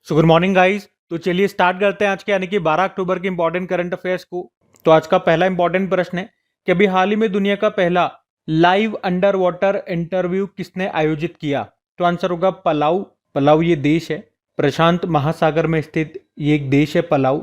So good morning guys. तो चलिए start करते हैं आज के यानी कि 12 अक्टूबर के इंपॉर्टेंट करंट अफेयर्स को। तो आज का पहला इंपॉर्टेंट प्रश्न है कि अभी हाल ही में दुनिया का पहला लाइव अंडर वाटर इंटरव्यू किसने आयोजित किया। तो आंसर होगा पलाऊ। पलाऊ ये देश है, प्रशांत महासागर में स्थित ये एक देश है पलाऊ,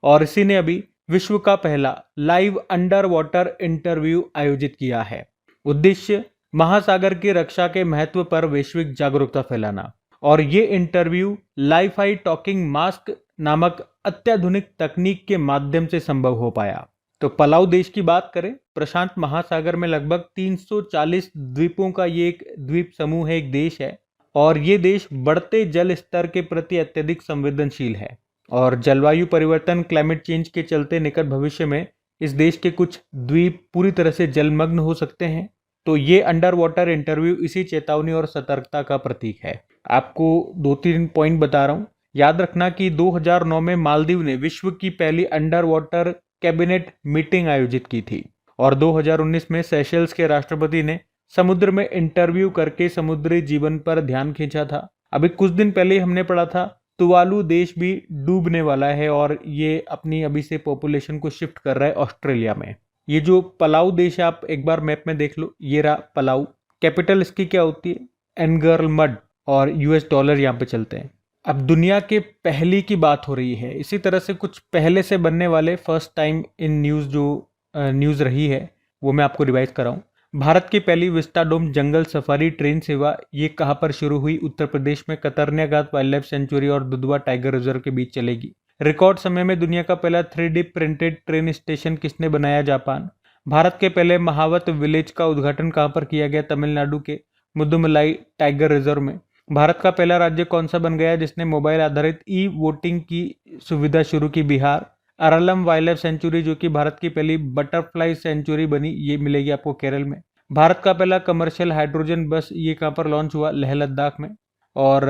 और इसी ने अभी विश्व का पहला लाइव अंडर वाटर इंटरव्यू आयोजित किया है। उद्देश्य महासागर की रक्षा के महत्व पर वैश्विक जागरूकता फैलाना, और ये इंटरव्यू लाइफाई टॉकिंग मास्क नामक अत्याधुनिक तकनीक के माध्यम से संभव हो पाया। तो पलाऊ देश की बात करें, प्रशांत महासागर में लगभग 340 द्वीपों का ये एक द्वीप समूह है, एक देश है, और ये देश बढ़ते जल स्तर के प्रति अत्यधिक संवेदनशील है। और जलवायु परिवर्तन क्लाइमेट चेंज के चलते निकट भविष्य में इस देश के कुछ द्वीप पूरी तरह से जलमग्न हो सकते हैं। तो ये अंडर वाटर इंटरव्यू इसी चेतावनी और सतर्कता का प्रतीक है। आपको 2-3 पॉइंट बता रहा हूं, याद रखना कि 2009 में मालदीव ने विश्व की पहली अंडर वाटर कैबिनेट मीटिंग आयोजित की थी, और 2019 में सेशल्स के राष्ट्रपति ने समुद्र में इंटरव्यू करके समुद्री जीवन पर ध्यान खींचा था। अभी कुछ दिन पहले ही हमने पढ़ा था तुवालू देश भी डूबने वाला है, और ये अपनी अभी से पॉपुलेशन को शिफ्ट कर रहा है ऑस्ट्रेलिया में। ये जो पलाऊ देश है, आप एक बार मैप में देख लो, ये रहा पलाऊ। कैपिटल इसकी क्या होती है? एनगर्ल मड, और यूएस डॉलर यहाँ पे चलते हैं। अब दुनिया के पहली की बात हो रही है, इसी तरह से कुछ पहले से बनने वाले फर्स्ट टाइम इन न्यूज़ जो न्यूज़ रही है वो मैं आपको रिवाइज कराऊं। भारत की पहली विस्टाडोम जंगल सफारी ट्रेन सेवा ये कहाँ पर शुरू हुई? उत्तर प्रदेश में कतर्निया घाट वाइल्ड लाइफ सेंचुरी और दुधवा टाइगर रिजर्व के बीच चलेगी। रिकॉर्ड समय में दुनिया का पहला 3D प्रिंटेड ट्रेन स्टेशन किसने बनाया? जापान। भारत के पहले महावत विलेज का उद्घाटन कहाँ पर किया गया? तमिलनाडु के मुदुमलाई टाइगर रिजर्व में। भारत का पहला राज्य कौन सा बन गया जिसने मोबाइल आधारित ई वोटिंग की सुविधा शुरू की? Bihar. Aralam wild life sanctuary जो कि भारत की पहली बटरफ्लाई सेंचुरी बनी, ये मिलेगी आपको केरल में। भारत का पहला कमर्शियल हाइड्रोजन बस ये कहाँ पर लॉन्च हुआ? लेह लद्दाख में। और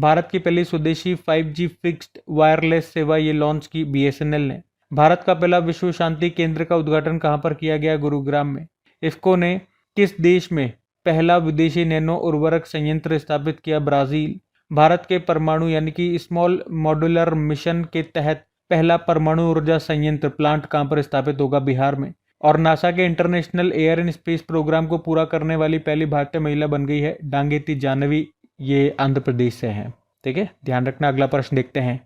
भारत की पहली स्वदेशी 5G फिक्स्ड वायरलेस सेवा ये लॉन्च की BSNL ने। भारत का पहला विश्व शांति केंद्र का उद्घाटन कहाँ पर किया गया? गुरुग्राम में। इफ्को ने किस देश में पहला विदेशी नैनो उर्वरक संयंत्र स्थापित किया? ब्राजील। भारत के परमाणु यानी कि स्मॉल मॉड्यूलर मिशन के तहत पहला परमाणु ऊर्जा संयंत्र प्लांट कहाँ पर स्थापित होगा? बिहार में। और नासा के international air and space programme को पूरा करने वाली पहली भारतीय महिला बन गई है डांगेती जानवी, ये आंध्र प्रदेश से हैं। ठीक है, ध्यान रखना। अगला प्रश्न देखते हैं।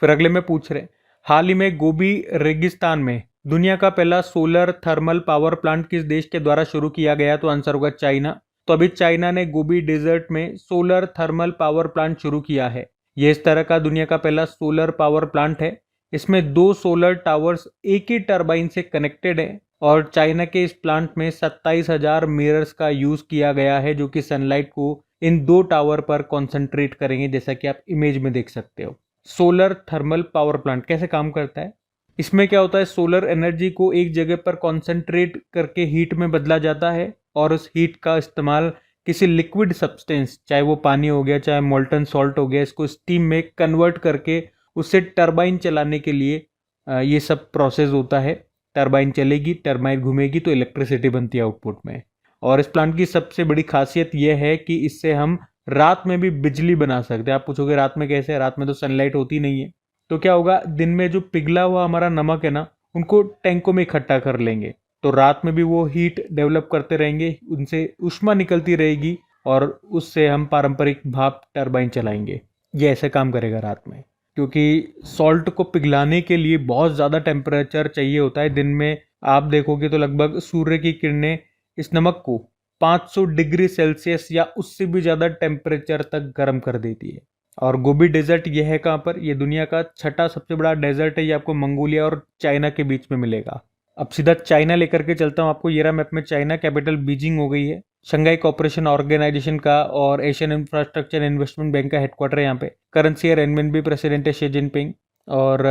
फिर अगले में पूछ रहे, हाल ही में गोबी रेगिस्तान में दुनिया का पहला सोलर थर्मल पावर प्लांट किस देश के द्वारा शुरू किया गया? तो आंसर होगा चाइना। तो अभी चाइना ने गोबी डेजर्ट में सोलर थर्मल पावर प्लांट शुरू किया है। यह इस तरह का दुनिया का पहला सोलर पावर प्लांट है। इसमें 2 सोलर टावर्स एक ही टरबाइन से कनेक्टेड है, और चाइना के इस प्लांट में 27,000 मिरर्स का यूज किया गया है जो कि सनलाइट को इन 2 टावर पर कॉन्सेंट्रेट करेंगे, जैसा कि आप इमेज में देख सकते हो। सोलर थर्मल पावर प्लांट कैसे काम करता है? इसमें क्या होता है, सोलर एनर्जी को एक जगह पर कॉन्सेंट्रेट करके हीट में बदला जाता है, और उस हीट का इस्तेमाल किसी लिक्विड सब्सटेंस, चाहे वो पानी हो गया चाहे मोल्टन सॉल्ट हो गया, इसको स्टीम में कन्वर्ट करके उससे टरबाइन चलाने के लिए ये सब प्रोसेस होता है। टरबाइन चलेगी, टरबाइन घूमेगी तो इलेक्ट्रिसिटी बनती है आउटपुट में। और इस प्लांट की सबसे बड़ी खासियत यह है कि इससे हम रात में भी बिजली बना सकते हैं। आप पूछोगे रात में कैसे? रात में तो सनलाइट होती नहीं है, तो क्या होगा, दिन में जो पिघला हुआ हमारा नमक है ना, उनको टैंकों में इकट्ठा कर लेंगे, तो रात में भी वो हीट डेवलप करते रहेंगे, उनसे ऊष्मा निकलती रहेगी, और उससे हम पारंपरिक भाप टरबाइन चलाएंगे। ये ऐसे काम करेगा रात में, क्योंकि सॉल्ट को पिघलाने के लिए बहुत ज़्यादा टेम्परेचर चाहिए होता है। दिन में आप देखोगे तो लगभग सूर्य की किरणें इस नमक को 500 डिग्री सेल्सियस या उससे भी ज़्यादा टेम्परेचर तक गर्म कर देती है। और गोबी डेजर्ट ये है कहाँ पर? ये दुनिया का 6ठा सबसे बड़ा डेजर्ट है। ये आपको मंगोलिया और चाइना के बीच में मिलेगा। अब सीधा चाइना लेकर के चलता हूँ आपको। ये रहा मैप में चाइना, कैपिटल बीजिंग हो गई है। शंघाई कोऑपरेशन ऑर्गेनाइजेशन का और एशियन इंफ्रास्ट्रक्चर इन्वेस्टमेंट बैंक का हेडक्वार्टर है यहाँ पे। करेंसी है रेनमिनबी, प्रेसिडेंट है शी जिनपिंग। और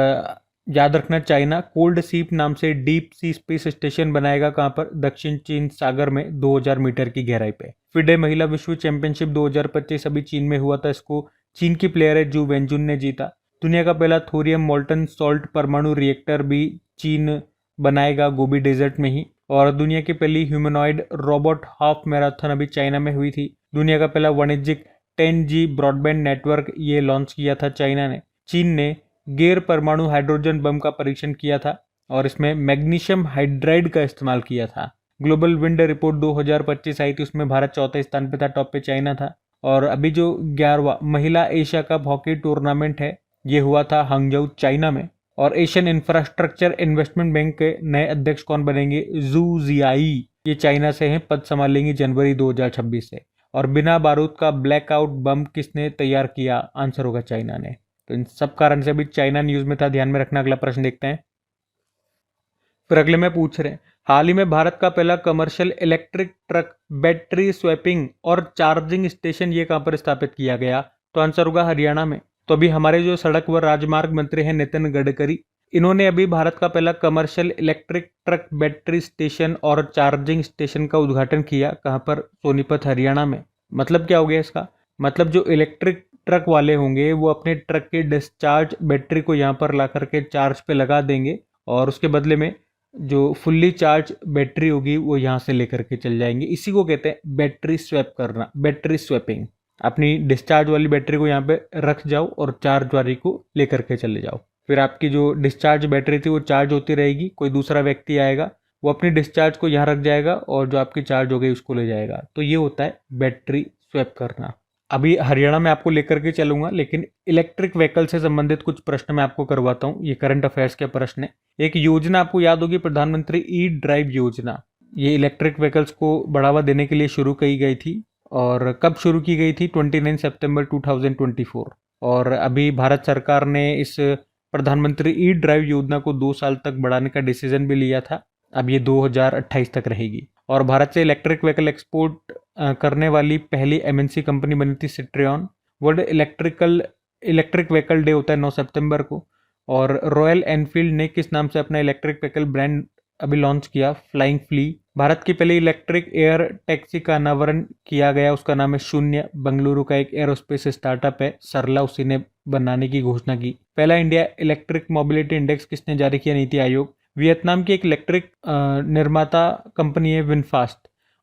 याद रखना, चाइना कोल्ड सीप नाम से डीप सी स्पेस स्टेशन बनाएगा कहाँ पर? दक्षिण चीन सागर में 2000 मीटर की गहराई पे। फिडे महिला विश्व चैंपियनशिप 2025 अभी चीन में हुआ था। इसको चीन की प्लेयर है जू वेंजुन ने जीता। दुनिया का पहला थोरियम मोल्टन सॉल्ट परमाणु रिएक्टर भी चीन बनाएगा गोबी डेजर्ट में ही। और दुनिया की पहली ह्यूमनॉइड रोबोट हाफ मैराथन अभी चाइना में हुई थी। दुनिया का पहला वाणिज्यिक 10G ब्रॉडबैंड नेटवर्क ये लॉन्च किया था चाइना ने। चीन ने गैर परमाणु हाइड्रोजन बम का परीक्षण किया था और इसमें मैग्नीशियम हाइड्राइड का इस्तेमाल किया था। ग्लोबल विंड रिपोर्ट 2025 आई थी, उसमें भारत चौथे स्थान पे था, टॉप पे चाइना था। और अभी जो 11वां महिला एशिया कप हॉकी टूर्नामेंट है ये हुआ था हांगझोउ चाइना में। और एशियन इंफ्रास्ट्रक्चर इन्वेस्टमेंट बैंक के नए अध्यक्ष कौन बनेंगे? जू जियाई, ये चाइना से हैं, पद संभालेंगी जनवरी 2026 से। और बिना बारूद का ब्लैकआउट बम किसने तैयार किया? आंसर होगा चाइना ने। तो इन सब कारण से अभी चाइना न्यूज में था, ध्यान में रखना। अगला प्रश्न देखते हैं। फिर अगले में पूछ रहे हैं, हाल ही में भारत का पहला commercial electric truck battery swapping और चार्जिंग स्टेशन ये कहां पर स्थापित किया गया? तो आंसर होगा हरियाणा में। तो अभी हमारे जो सड़क व राजमार्ग मंत्री हैं नितिन गडकरी, इन्होंने अभी भारत का पहला commercial electric truck battery station और चार्जिंग स्टेशन का उद्घाटन किया। कहां पर? सोनीपत हरियाणा में। मतलब क्या हो गया इसका? मतलब जो इलेक्ट्रिक ट्रक वाले होंगे वो अपने ट्रक के डिस्चार्ज बैटरी को यहाँ पर ला करके चार्ज पे लगा देंगे और उसके बदले में जो फुल्ली चार्ज बैटरी होगी वो यहाँ से लेकर के चल जाएंगे। इसी को कहते हैं बैटरी स्वैप करना, बैटरी स्वैपिंग। अपनी डिस्चार्ज वाली बैटरी को यहाँ पे रख जाओ और चार्ज वाली को लेकर के चले जाओ। फिर आपकी जो डिस्चार्ज बैटरी थी वो चार्ज होती रहेगी, कोई दूसरा व्यक्ति आएगा वो अपनी डिस्चार्ज को यहाँ रख जाएगा और जो आपकी चार्ज हो गई उसको ले जाएगा। तो ये होता है बैटरी स्वैप करना। अभी हरियाणा में आपको लेकर के चलूंगा, लेकिन इलेक्ट्रिक व्हीकल से संबंधित कुछ प्रश्न मैं आपको करवाता हूँ। ये करंट अफेयर्स के प्रश्न है। एक योजना आपको याद होगी, प्रधानमंत्री ई ड्राइव योजना। ये इलेक्ट्रिक व्हीकल्स को बढ़ावा देने के लिए शुरू की गई थी। और कब शुरू की गई थी? 29 सितंबर 2024। और अभी भारत सरकार ने इस प्रधानमंत्री ई ड्राइव योजना को 2 साल तक बढ़ाने का डिसीजन भी लिया था। अब ये 2028 तक रहेगी। और भारत से इलेक्ट्रिक व्हीकल एक्सपोर्ट करने वाली पहली एमएनसी कंपनी बनी थी Citroën. World electric vehicle day होता है 9 सितंबर को। और रॉयल एनफील्ड ने किस नाम से अपना इलेक्ट्रिक व्हीकल ब्रांड अभी लॉन्च किया? Flying flea. भारत की पहली इलेक्ट्रिक एयर टैक्सी का अनावरण किया गया, उसका नाम है शून्य। बेंगलुरु का एक एरोस्पेस स्टार्टअप है सरला, उसी ने बनाने की घोषणा की। पहला इंडिया इलेक्ट्रिक मोबिलिटी इंडेक्स किसने जारी किया? नीति आयोग। वियतनाम की एक इलेक्ट्रिक निर्माता कंपनी है विनफास्ट,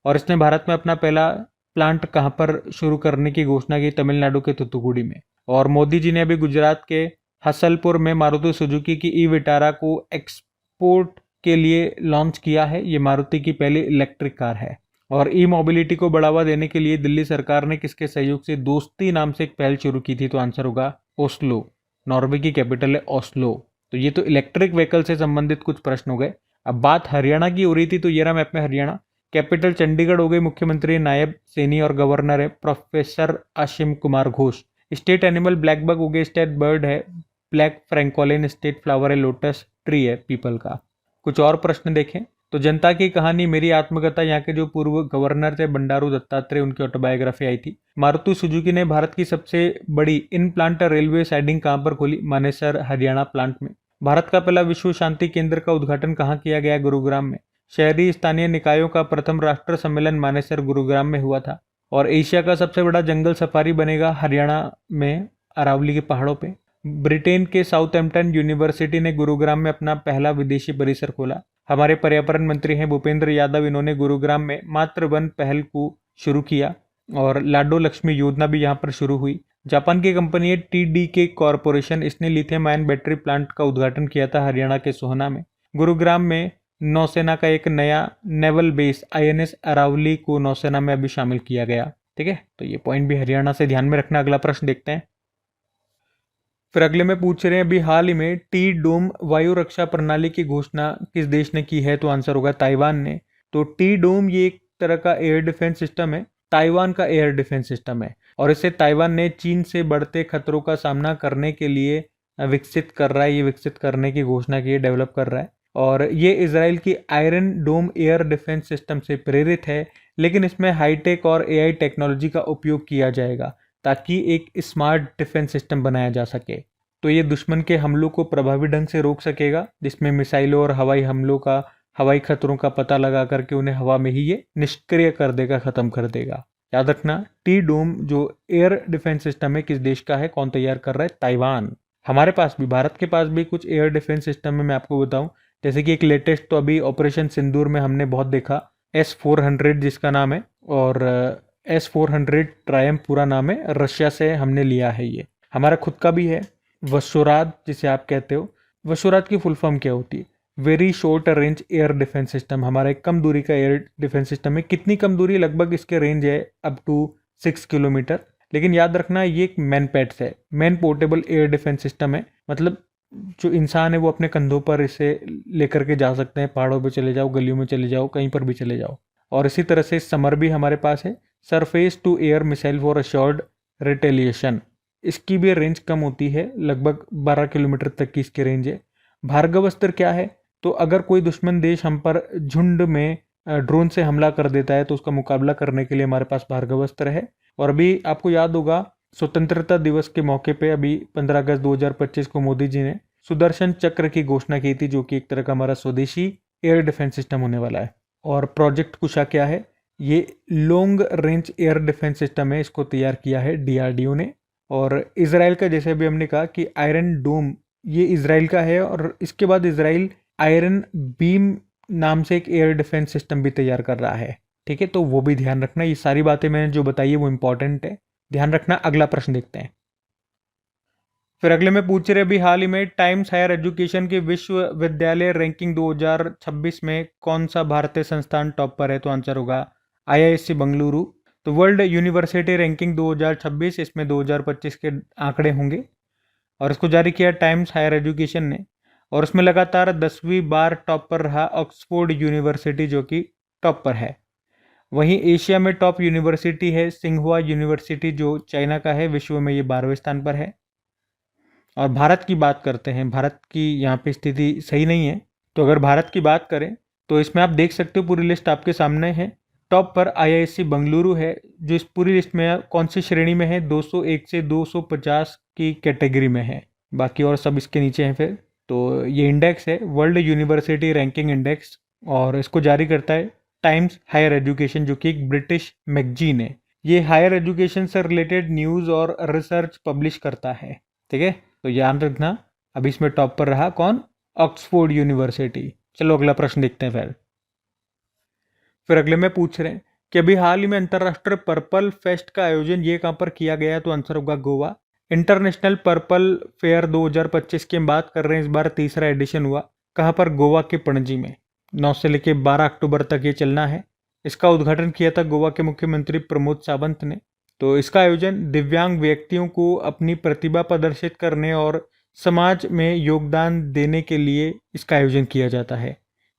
और इसने भारत में अपना पहला प्लांट कहां पर शुरू करने की घोषणा की? तमिलनाडु के तुतुकुड़ी में। और मोदी जी ने अभी गुजरात के हसलपुर में मारुति सुजुकी की ई विटारा को एक्सपोर्ट के लिए लॉन्च किया है। ये मारुति की पहली इलेक्ट्रिक कार है। और ई मोबिलिटी को बढ़ावा देने के लिए दिल्ली सरकार ने किसके सहयोग से दोस्ती नाम से एक पहल शुरू की थी? तो आंसर होगा ओस्लो। नॉर्वे की कैपिटल है ओस्लो। तो ये तो इलेक्ट्रिक व्हीकल से संबंधित कुछ प्रश्न हो गए। अब बात हरियाणा की हो रही थी, तो ये रहा मैप में हरियाणा। कैपिटल चंडीगढ़ हो गई, मुख्यमंत्री नायब सैनी और गवर्नर है professor Ashim Kumar Ghosh. State animal black buck हो गया, स्टेट बर्ड है ब्लैक फ्रैंकोलिन, स्टेट फ्लावर है लोटस, ट्री है पीपल का। कुछ और प्रश्न देखें तो जनता की कहानी मेरी आत्मकथा, यहाँ के जो पूर्व गवर्नर थे बंडारू दत्तात्रेय, उनकी ऑटोबायोग्राफी आई थी। मारुति सुजुकी ने भारत की सबसे बड़ी इन प्लांट रेलवे साइडिंग कहां पर खोली? मानेसर हरियाणा प्लांट में। भारत का पहला विश्व शांति केंद्र का उद्घाटन कहां किया गया? गुरुग्राम में। शहरी स्थानीय निकायों का प्रथम राष्ट्र सम्मेलन मानेसर गुरुग्राम में हुआ था। और एशिया का सबसे बड़ा जंगल सफारी बनेगा हरियाणा में, अरावली के पहाड़ों पे। ब्रिटेन के साउथहैम्पटन यूनिवर्सिटी ने गुरुग्राम में अपना पहला विदेशी परिसर खोला। हमारे पर्यावरण मंत्री हैं भूपेंद्र यादव, इन्होंने गुरुग्राम में मातृ वन पहल को शुरू किया। और लाडो लक्ष्मी योजना भी यहाँ पर शुरू हुई। जापान की कंपनी है TDK कॉरपोरेशन, इसने लिथियम आयन बैटरी प्लांट का उद्घाटन किया था हरियाणा के सोहना में। गुरुग्राम में नौसेना का एक नया नेवल बेस INS अरावली को नौसेना में अभी शामिल किया गया। ठीक है, तो ये पॉइंट भी हरियाणा से ध्यान में रखना। अगला प्रश्न देखते हैं। फिर अगले में पूछ रहे हैं अभी हाल ही में टी डोम वायु रक्षा प्रणाली की घोषणा किस देश ने की है? तो आंसर होगा ताइवान ने। तो टी डोम ये एक तरह का एयर डिफेंस सिस्टम है, ताइवान का एयर डिफेंस सिस्टम है। और इसे ताइवान ने चीन से बढ़ते खतरों का सामना करने के लिए विकसित कर रहा है। ये विकसित करने की घोषणा की है, डेवलप कर रहा है। और ये इजराइल की आयरन डोम एयर डिफेंस सिस्टम से प्रेरित है, लेकिन इसमें हाईटेक और AI टेक्नोलॉजी का उपयोग किया जाएगा ताकि एक स्मार्ट डिफेंस सिस्टम बनाया जा सके। तो ये दुश्मन के हमलों को प्रभावी ढंग से रोक सकेगा, जिसमें मिसाइलों और हवाई हमलों का, हवाई खतरों का पता लगा करके उन्हें हवा में ही ये निष्क्रिय कर देगा, खत्म कर देगा। याद रखना, टी डोम जो एयर डिफेंस सिस्टम है किस देश का है? कौन तैयार कर रहा है? ताइवान। हमारे पास भी, भारत के पास भी कुछ एयर डिफेंस सिस्टम है, मैं आपको बताऊं। जैसे कि एक लेटेस्ट तो अभी ऑपरेशन सिंदूर में हमने बहुत देखा, S-400 जिसका नाम है, और S-400 ट्रायम्फ पूरा नाम है, रशिया से हमने लिया है। ये हमारा खुद का भी है, वशोराज जिसे आप कहते हो। वशोराज की फुल फॉर्म क्या होती है? Very short range air defence system. हमारा एक कम दूरी का एयर डिफेंस सिस्टम है। कितनी कम दूरी? लगभग इसके रेंज है अप टू 6 किलोमीटर। लेकिन याद रखना ये एक मैन पैट्स है, man portable air defence system है। मतलब जो इंसान है वो अपने कंधों पर इसे लेकर के जा सकते हैं, पहाड़ों पे चले जाओ, गलियों में चले जाओ, कहीं पर भी चले जाओ। और इसी तरह से समर भी हमारे पास है, surface to air missile for assured retaliation. इसकी भी रेंज कम होती है, लगभग 12 किलोमीटर तक की इसकी रेंज है। भार्गवास्त्र क्या है? तो अगर कोई दुश्मन देश हम पर झुंड में ड्रोन से हमला कर देता है तो उसका मुकाबला करने के लिए हमारे पास भार्गवास्त्र है। और अभी आपको याद होगा स्वतंत्रता दिवस के मौके पे अभी 15 अगस्त 2025 को मोदी जी ने सुदर्शन चक्र की घोषणा की थी, जो कि एक तरह का हमारा स्वदेशी एयर डिफेंस सिस्टम होने वाला है। और प्रोजेक्ट कुशा क्या है? ये long range air defence system है, इसको तैयार किया है डीआरडीओ ने। और इसराइल का, जैसे अभी हमने कहा कि आयरन डोम ये इसराइल का है, और इसके बाद इसराइल आयरन बीम नाम से एक एयर डिफेंस सिस्टम भी तैयार कर रहा है। ठीक है, तो वो भी ध्यान रखना। ये सारी बातें मैंने जो बताई है वो इंपॉर्टेंट है, ध्यान रखना। अगला प्रश्न देखते हैं। फिर अगले में पूछ रहे अभी हाल ही में टाइम्स हायर एजुकेशन की विश्वविद्यालय रैंकिंग 2026 में कौन सा भारतीय संस्थान टॉप पर है? तो आंसर होगा आईआईएससी बंगलुरु। तो वर्ल्ड यूनिवर्सिटी रैंकिंग 2026, इसमें 2025 के आंकड़े होंगे और इसको जारी किया टाइम्स हायर एजुकेशन ने। और उसमें लगातार 10वीं बार टॉप पर रहा ऑक्सफोर्ड यूनिवर्सिटी, जो कि टॉप पर है। वहीं एशिया में टॉप यूनिवर्सिटी है सिंघुआ यूनिवर्सिटी, जो चाइना का है। विश्व में ये 12वें स्थान पर है। और भारत की बात करते हैं, भारत की यहाँ पे स्थिति सही नहीं है। तो अगर भारत की बात करें तो इसमें आप देख सकते हो, पूरी लिस्ट आपके सामने है। टॉप पर आईआईएससी बंगलुरु है, जो इस पूरी लिस्ट में कौन सी श्रेणी में है? 201 से 250 की कैटेगरी में है। बाकी और सब इसके नीचे हैं। फिर तो ये इंडेक्स है वर्ल्ड यूनिवर्सिटी रैंकिंग इंडेक्स, और इसको जारी करता है टाइम्स हायर एजुकेशन, जो कि एक ब्रिटिश मैगजीन है। ये हायर एजुकेशन से रिलेटेड न्यूज़ और रिसर्च पब्लिश करता है। ठीक है, तो याद रखना। अभी इसमें टॉप पर रहा कौन? Oxford university. चलो अगला प्रश्न देखते हैं। फिर अगले में पूछ रहे हैं कि अभी हाल ही में अंतर्राष्ट्रीय पर्पल फेस्ट का आयोजन ये कहाँ पर किया गया? तो आंसर होगा गोवा। इंटरनेशनल पर्पल फेयर 2025 की हम बात कर रहे हैं। इस बार तीसरा एडिशन हुआ। कहाँ पर? गोवा के पणजी में। 9 से लेकर 12 अक्टूबर तक ये चलना है। इसका उद्घाटन किया था गोवा के मुख्यमंत्री प्रमोद सावंत ने। तो इसका आयोजन दिव्यांग व्यक्तियों को अपनी प्रतिभा प्रदर्शित करने और समाज में योगदान देने के लिए इसका आयोजन किया जाता है।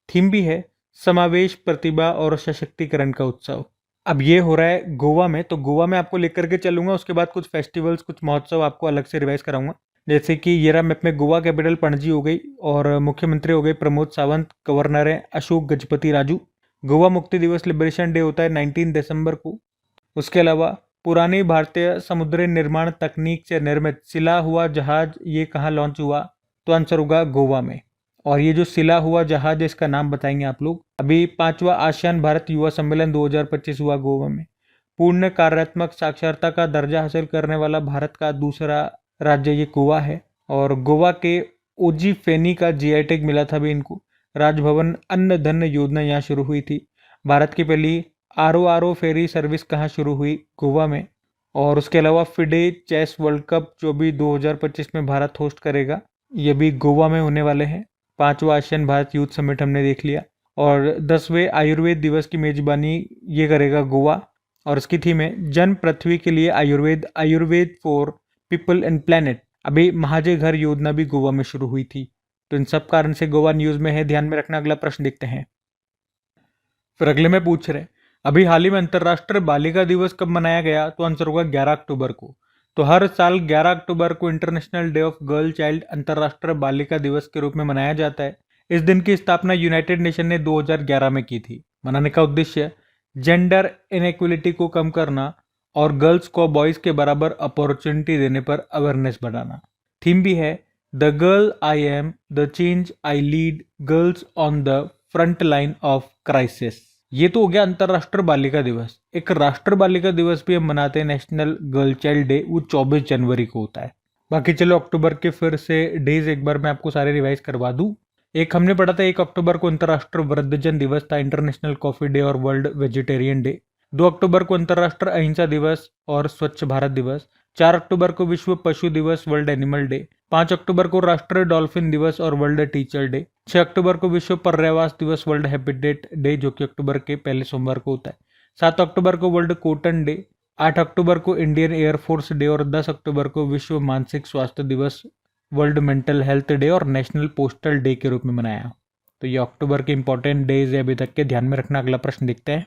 थीम भी है समावेश, प्रतिभा और सशक्तिकरण का उत्सव। अब ये हो रहा है गोवा में, तो गोवा में आपको लेकर के चलूंगा। उसके बाद कुछ फेस्टिवल्स, कुछ महोत्सव आपको अलग से रिवाइज कराऊंगा। जैसे कि ये रहा मैप में, गोवा कैपिटल पणजी हो गई और मुख्यमंत्री हो गए प्रमोद सावंत, गवर्नर है अशोक गजपति राजू। गोवा मुक्ति दिवस लिबरेशन डे होता है 19 दिसंबर को। उसके अलावा पुरानी भारतीय समुद्री निर्माण तकनीक से निर्मित सिला हुआ जहाज ये कहाँ लॉन्च हुआ? तो आंसर होगा गोवा में। और ये जो सिला हुआ जहाज है, इसका नाम बताएंगे आप लोग। अभी 5वां आसियान भारत युवा सम्मेलन 2025 हुआ गोवा में। पूर्ण कार्यात्मक साक्षरता का दर्जा हासिल करने वाला भारत का दूसरा राज्य ये गोवा है। और गोवा के ओजी फेनी का जीआई टैग मिला था भी इनको। राजभवन अन्न धन योजना यहाँ शुरू हुई थी। भारत की पहली आरओ फेरी सर्विस कहाँ शुरू हुई? गोवा में। और उसके अलावा फिडे चेस वर्ल्ड कप जो भी 2025 में भारत होस्ट करेगा, ये भी गोवा में होने वाले हैं। 5वां आसियान भारत यूथ समिट हमने देख लिया। और 10वें आयुर्वेद दिवस की मेजबानी ये करेगा गोवा। और इसकी थीम है जन पृथ्वी के लिए Ayurveda, Ayurveda for people and planet. अभी महाजय घर योजना भी गोवा में शुरू हुई थी। तो इन सब कारण से गोवा न्यूज में है, ध्यान में रखना। अगला प्रश्न देखते हैं। फिर अगले में पूछ रहे अभी हाल ही में अंतर्राष्ट्रीय बालिका दिवस कब मनाया गया? तो आंसर होगा 11 अक्टूबर को। तो हर साल 11 अक्टूबर को international day of girl child, अंतर्राष्ट्रीय बालिका दिवस के रूप में मनाया जाता है। इस दिन की स्थापना यूनाइटेड नेशन ने 2011 में की थी। मनाने का उद्देश्य जेंडर इनइक्वलिटी को कम करना और गर्ल्स को बॉयज के बराबर अपॉर्चुनिटी देने पर अवेयरनेस बढ़ाना। थीम भी है the girl I am, the change I lead, girls on the front line of crisis. ये तो हो गया अंतर्राष्ट्रीय बालिका दिवस। एक राष्ट्रीय बालिका दिवस भी हम मनाते हैं, नेशनल गर्ल चाइल्ड डे, वो 24 जनवरी को होता है। बाकी चलो अक्टूबर के फिर से डेज एक बार मैं आपको सारे रिवाइज करवा दूं। एक हमने पढ़ा था 1 अक्टूबर को अंतर्राष्ट्रीय वृद्धजन दिवस था, इंटरनेशनल कॉफी डे और वर्ल्ड वेजिटेरियन डे। 2 अक्टूबर को अंतर्राष्ट्रीय अहिंसा दिवस और स्वच्छ भारत दिवस। 4 अक्टूबर को विश्व पशु दिवस वर्ल्ड एनिमल डे। 5 अक्टूबर को राष्ट्रीय डॉल्फिन दिवस और वर्ल्ड टीचर डे। 6 अक्टूबर को विश्व पर्यावरण दिवस वर्ल्ड हैबिटेट डे जो कि अक्टूबर के पहले सोमवार को होता है। 7 अक्टूबर को वर्ल्ड कॉटन डे। 8 अक्टूबर को इंडियन एयरफोर्स डे और 10 अक्टूबर को विश्व मानसिक स्वास्थ्य दिवस वर्ल्ड मेंटल हेल्थ डे और नेशनल पोस्टल डे के रूप में मनाया। तो ये अक्टूबर के इंपॉर्टेंट डेज है अभी तक के, ध्यान में रखना। अगला प्रश्न देखते हैं।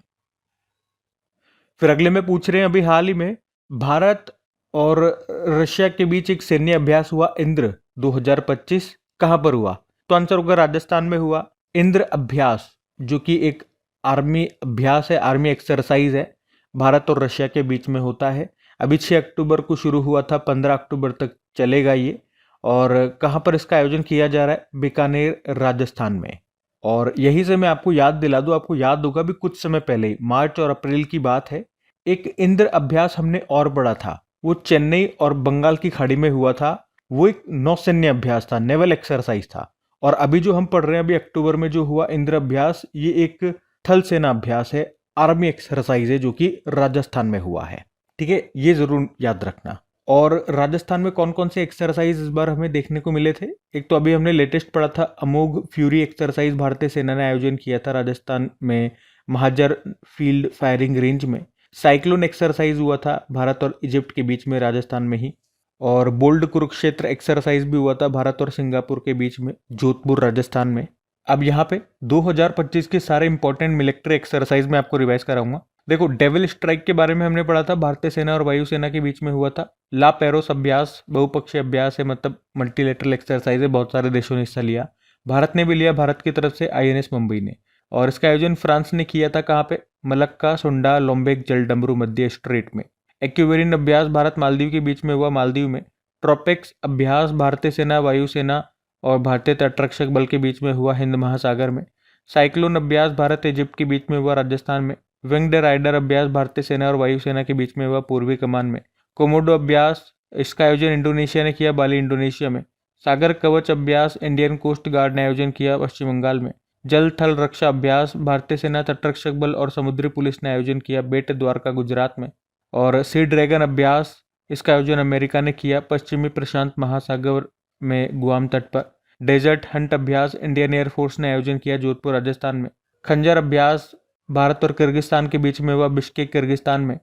फिर अगले में पूछ रहे हैं अभी हाल ही में भारत और रशिया के बीच एक सैन्य अभ्यास हुआ इंद्र 2025 कहां पर हुआ? तो आंसर होगा राजस्थान में हुआ। इंद्र अभ्यास जो कि एक आर्मी अभ्यास है, आर्मी एक्सरसाइज है, भारत और रशिया के बीच में होता है। अभी 6 अक्टूबर को शुरू हुआ था, 15 अक्टूबर तक चलेगा ये। और कहां पर इसका आयोजन किया जा रहा है? बीकानेर राजस्थान में। और यही से मैं आपको याद दिला दूं, आपको याद होगा भी कुछ समय पहले ही मार्च और अप्रैल की बात है, एक इंद्र अभ्यास हमने और पढ़ा था, वो चेन्नई और बंगाल की खाड़ी में हुआ था। वो एक नौसैन्य अभ्यास था, नेवल एक्सरसाइज था। और अभी जो हम पढ़ रहे हैं अभी अक्टूबर में जो हुआ इंद्र अभ्यास, ये एक थल सेना अभ्यास है, आर्मी एक्सरसाइज है जो कि राजस्थान में हुआ है। ठीक है, ये जरूर याद रखना। और राजस्थान में कौन कौन से एक्सरसाइज इस बार हमें देखने को मिले थे? एक तो अभी हमने लेटेस्ट पढ़ा था अमोघ फ्यूरी एक्सरसाइज, भारतीय सेना ने आयोजन किया था राजस्थान में महाजर फील्ड फायरिंग रेंज में। साइक्लोन एक्सरसाइज हुआ था भारत और इजिप्ट के बीच में राजस्थान में ही। और बोल्ड कुरुक्षेत्र एक्सरसाइज भी हुआ था भारत और सिंगापुर के बीच में जोधपुर राजस्थान में। अब यहाँ पे 2025 के सारे इंपॉर्टेंट मिलिट्री एक्सरसाइज में आपको रिवाइज कराऊंगा। देखो, डेविल स्ट्राइक के बारे में हमने पढ़ा था, भारतीय सेना और वायुसेना के बीच में हुआ था। ला पेरोस अभ्यास बहुपक्षीय अभ्यास है, मतलब मल्टीलेटरल एक्सरसाइज है, बहुत सारे देशों ने हिस्सा लिया। भारत ने भी लिया, भारत की तरफ से आईएनएस मुंबई ने। और इसका आयोजन फ्रांस ने किया था, कहाँ पे? मलक्का सुंडा लोम्बेक जलडमरू मध्य स्ट्रेट में। एक्यूवेरिन अभ्यास भारत मालदीव के बीच में हुआ, मालदीव में। ट्रोपेक्स अभ्यास भारतीय सेना वायुसेना और भारतीय तटरक्षक बल के बीच में हुआ, हिंद महासागर में। साइक्लोन अभ्यास भारत इजिप्ट के बीच में हुआ, राजस्थान में। विंग्ड राइडर अभ्यास भारतीय सेना और वायुसेना के बीच में हुआ, पूर्वी कमान में। कोमोडो अभ्यास, इसका आयोजन इंडोनेशिया ने किया, बाली इंडोनेशिया में। सागर कवच अभ्यास इंडियन कोस्ट गार्ड ने आयोजन किया, पश्चिम बंगाल में। जल थल रक्षा अभ्यास भारतीय सेना तटरक्षक बल और समुद्री पुलिस ने आयोजन किया, बेट द्वारका गुजरात में। और सी ड्रैगन अभ्यास, इसका आयोजन अमेरिका ने किया, पश्चिमी प्रशांत महासागर में गुआम तट पर। डेजर्ट हंट अभ्यास इंडियन एयरफोर्स ने आयोजन किया, जोधपुर राजस्थान में। खंजर अभ्यास भारत और किर्गिस्तान के बीच में हुआ, बिश्केक किर्गिस्तान में।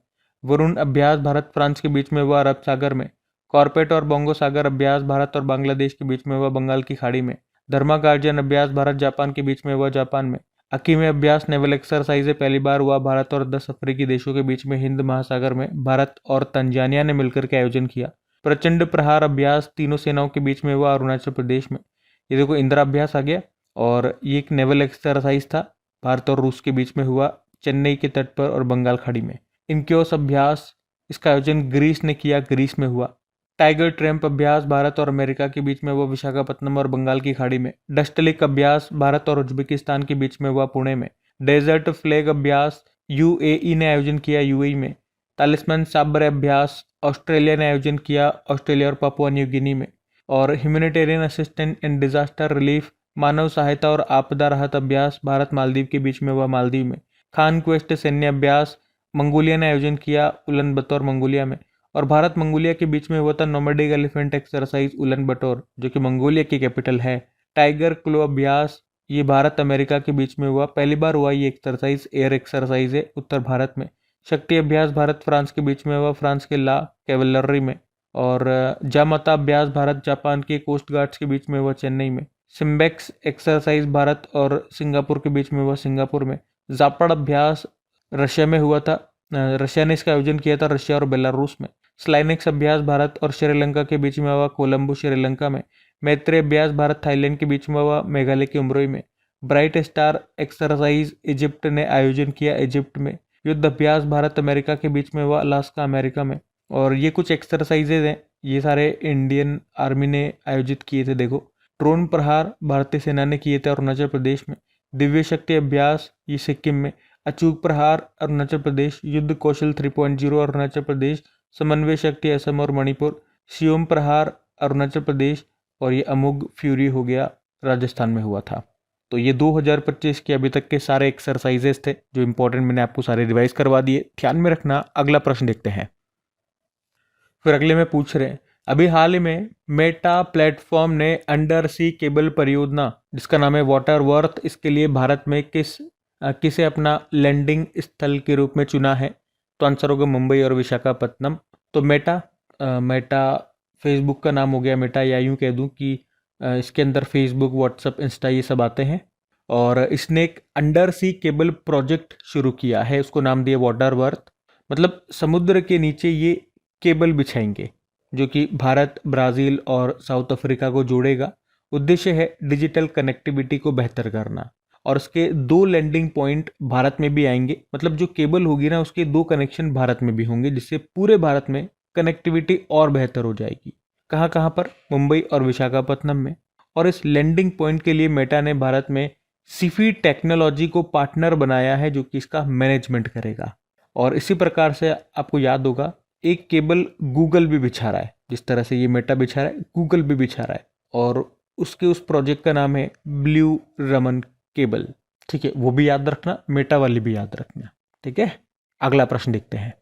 वरुण अभ्यास भारत फ्रांस के बीच में हुआ, अरब सागर में। कॉर्पेट और बोंगो सागर अभ्यास भारत और बांग्लादेश के बीच में हुआ, बंगाल की खाड़ी में। धर्मा गार्जियन अभ्यास भारत जापान के बीच में हुआ, जापान में। अकीमे अभ्यास नेवल एक्सरसाइज है, पहली बार हुआ भारत और 10 अफ्रीकी देशों के बीच में, हिंद महासागर में। भारत और तंजानिया ने मिलकर के आयोजन किया। प्रचंड प्रहार अभ्यास तीनों सेनाओं के बीच में हुआ, अरुणाचल प्रदेश में। ये देखो इंदिरा अभ्यास आ गया, और ये एक नेवल एक्सरसाइज था, भारत और रूस के बीच में हुआ, चेन्नई के तट पर और बंगाल खाड़ी में। इनक्योस अभ्यास, इसका आयोजन ग्रीस ने किया, ग्रीस में हुआ। टाइगर ट्रैम्प अभ्यास भारत और अमेरिका के बीच में हुआ, विशाखापत्तनम और बंगाल की खाड़ी में। डस्टलिक अभ्यास भारत और उज्बेकिस्तान के बीच में हुआ, पुणे में। डेजर्ट फ्लैग अभ्यास यूएई ने आयोजन किया, यूएई में। तालिस्मान साबर अभ्यास ऑस्ट्रेलिया ने आयोजन किया, ऑस्ट्रेलिया और पापुआ न्यू गिनी में। और humanitarian assistant and disaster relief मानव सहायता और आपदा राहत अभ्यास भारत मालदीव के बीच में हुआ, मालदीव में। खान क्वेस्ट सैन्य अभ्यास मंगोलिया ने आयोजन किया, उलन बतौर मंगोलिया में। और भारत मंगोलिया के बीच में हुआ था नोमैडिक एलिफेंट एक्सरसाइज उलन बटोर, जो कि मंगोलिया की कैपिटल है। टाइगर क्लो अभ्यास, ये भारत अमेरिका के बीच में हुआ, पहली बार हुआ ये एक्सरसाइज, एयर एक्सरसाइज है, उत्तर भारत में। शक्ति अभ्यास भारत फ्रांस के बीच में हुआ, फ्रांस के ला कैवलरी में। और जामाता अभ्यास भारत जापान के कोस्ट गार्ड्स के बीच में हुआ, चेन्नई में। सिम्बेक्स एक्सरसाइज भारत और सिंगापुर के बीच में हुआ, सिंगापुर में। जापड़ अभ्यास रशिया में हुआ था, रशिया ने इसका आयोजन किया था, रशिया और बेलारूस में। स्लाइनेक्स अभ्यास भारत और श्रीलंका के बीच में हुआ, कोलंबो श्रीलंका में। मैत्री अभ्यास भारत थाईलैंड के बीच में हुआ, मेघालय के उमरोई में। ब्राइट स्टार एक्सरसाइज इजिप्ट ने आयोजन किया, इजिप्ट में। युद्ध अभ्यास भारत अमेरिका के बीच में हुआ, अलास्का अमेरिका में। और ये कुछ एक्सरसाइजेज हैं, ये सारे इंडियन आर्मी ने आयोजित किए थे। देखो, ड्रोन प्रहार भारतीय सेना ने किए थे, अरुणाचल प्रदेश में। दिव्य शक्ति अभ्यास ये सिक्किम में। अचूक प्रहार अरुणाचल प्रदेश। युद्ध कौशल 3.0 अरुणाचल प्रदेश। समन्वय शक्ति असम और मणिपुर। सियोम प्रहार अरुणाचल प्रदेश। और ये अमोघ फ्यूरी हो गया, राजस्थान में हुआ था। तो ये 2025 के अभी तक के सारे एक्सरसाइजेस थे जो इंपॉर्टेंट, मैंने आपको सारे रिवाइज करवा दिए, ध्यान में रखना। अगला प्रश्न देखते हैं। फिर अगले में पूछ रहे हैं, अभी हाल ही में मेटा प्लेटफॉर्म ने अंडर सी केबल परियोजना जिसका नाम है वाटर वर्थ, इसके लिए भारत में किसे अपना लैंडिंग स्थल के रूप में चुना है? तो आंसर होगा मुंबई और विशाखापत्तनम। तो मेटा फेसबुक का नाम हो गया मेटा, या यूं कह दूं कि इसके अंदर फेसबुक, व्हाट्सएप, इंस्टा ये सब आते हैं। और इसने एक अंडर सी केबल प्रोजेक्ट शुरू किया है, उसको नाम दिया वाटर वर्थ। मतलब समुद्र के नीचे ये केबल बिछाएंगे जो कि भारत, ब्राज़ील और साउथ अफ्रीका को जोड़ेगा। उद्देश्य है डिजिटल कनेक्टिविटी को बेहतर करना, और उसके 2 लैंडिंग पॉइंट भारत में भी आएंगे। मतलब जो केबल होगी ना, उसके 2 कनेक्शन भारत में भी होंगे, जिससे पूरे भारत में कनेक्टिविटी और बेहतर हो जाएगी। कहाँ कहाँ पर? मुंबई और विशाखापत्तनम में। और इस लैंडिंग पॉइंट के लिए मेटा ने भारत में सिफी टेक्नोलॉजी को पार्टनर बनाया है जो कि इसका मैनेजमेंट करेगा। और इसी प्रकार से आपको याद होगा, एक केबल गूगल भी बिछा रहा है, जिस तरह से ये मेटा बिछा रहा है, गूगल भी बिछा रहा है। और उसके उस प्रोजेक्ट का नाम है ब्लू रमन केबल। ठीक है, वो भी याद रखना, मेटा वाली भी याद रखना। ठीक है, अगला प्रश्न देखते हैं।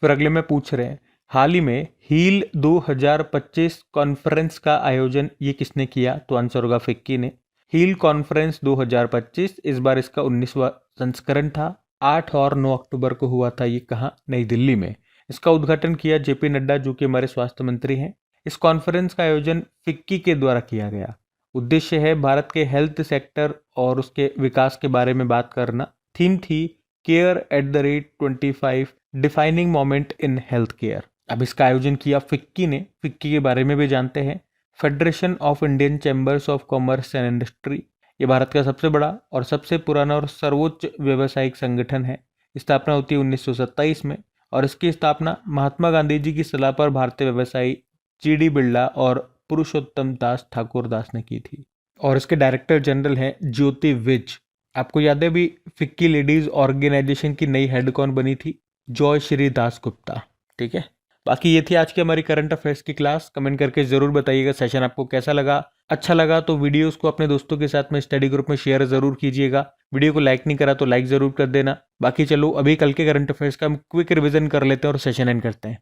फिर अगले में पूछ रहे हैं, हाल ही में हील 2025 कॉन्फ्रेंस का आयोजन ये किसने किया? तो आंसर होगा फिक्की ने। हील कॉन्फ्रेंस 2025, इस बार इसका 19वां संस्करण था। 8 और 9 अक्टूबर को हुआ था ये, कहाँ? नई दिल्ली में। इसका उद्घाटन किया जेपी नड्डा जो कि हमारे स्वास्थ्य मंत्री हैं। इस कॉन्फ्रेंस का आयोजन फिक्की के द्वारा किया गया। उद्देश्य है भारत के हेल्थ सेक्टर और उसके विकास के बारे में बात करना। थीम थी care at the rate 25 defining moment in health care. अब इसका आयोजन किया फिक्की ने। फिक्की के बारे में भी जानते हैं। Federation of Indian chambers of commerce and industry, ये भारत का सबसे बड़ा और सबसे पुराना और सर्वोच्च व्यावसायिक संगठन है। स्थापना होती है 1927 में, और इसकी स्थापना महात्मा गांधी जी की सलाह पर भारतीय व्यवसायी जीडी बिरला और पुरुषोत्तम दास ठाकुर दास ने की थी। और इसके डायरेक्टर जनरल हैं ज्योति विज। आपको याद है भी फिक्की लेडीज ऑर्गेनाइजेशन की नई हेड कौन बनी थी? जॉय श्री दास गुप्ता। ठीक है, बाकी ये थी आज की हमारी करंट अफेयर्स की क्लास। कमेंट करके जरूर बताइएगा सेशन आपको कैसा लगा। अच्छा लगा तो वीडियोस को अपने दोस्तों के साथ में स्टडी ग्रुप में शेयर जरूर कीजिएगा। वीडियो को लाइक नहीं करा तो लाइक जरूर कर देना। बाकी चलो अभी कल के करंट अफेयर्स का हम क्विक रिवीजन कर लेते हैं और सेशन एंड करते हैं।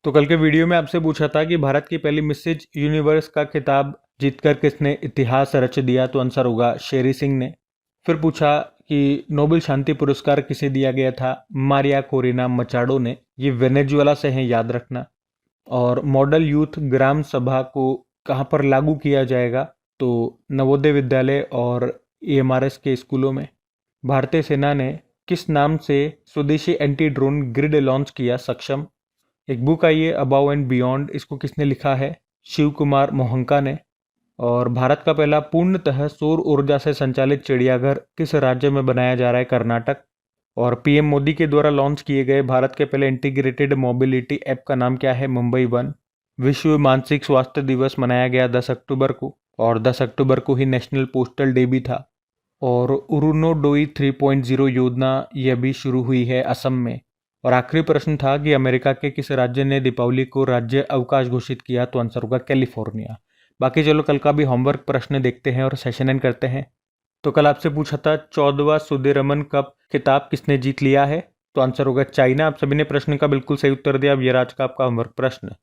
तो कल के वीडियो में आपसे पूछा था कि भारत की पहली मिसेज यूनिवर्स का खिताब जीतकर किसने इतिहास रच दिया? तो आंसर होगा शेरी सिंह ने। फिर पूछा कि नोबेल शांति पुरस्कार किसे दिया गया था? मारिया कोरिना मचाडो ने। ये वेनेजुएला से हैं, याद रखना। और मॉडल यूथ ग्राम सभा को कहाँ पर लागू किया जाएगा? तो नवोदय विद्यालय और एएमआरएस के स्कूलों में। भारतीय सेना ने किस नाम से स्वदेशी एंटी ड्रोन ग्रिड लॉन्च किया? सक्षम। एक बुक आई है अबाव एंड बियॉन्ड, इसको किसने लिखा है? शिव कुमार मोहंका ने। और भारत का पहला पूर्णतः सौर ऊर्जा से संचालित चिड़ियाघर किस राज्य में बनाया जा रहा है? कर्नाटक। और पीएम मोदी के द्वारा लॉन्च किए गए भारत के पहले इंटीग्रेटेड मोबिलिटी ऐप का नाम क्या है? मुंबई वन। विश्व मानसिक स्वास्थ्य दिवस मनाया गया 10 अक्टूबर को, और 10 अक्टूबर को ही नेशनल पोस्टल डे भी था। और उरुनोडोई 3.0 योजना यह भी शुरू हुई है असम में। और आखिरी प्रश्न था कि अमेरिका के किस राज्य ने दीपावली को राज्य अवकाश घोषित किया? तो आंसर होगा कैलिफोर्निया। बाकी चलो कल का भी होमवर्क प्रश्न देखते हैं और सेशन एंड करते हैं। तो कल आपसे पूछा था 14वां सुदीरमन कप खिताब किसने जीत लिया है? तो आंसर होगा चाइना। आप सभी ने प्रश्न का बिल्कुल सही उत्तर दिया। अब ये आज का आपका होमवर्क प्रश्न।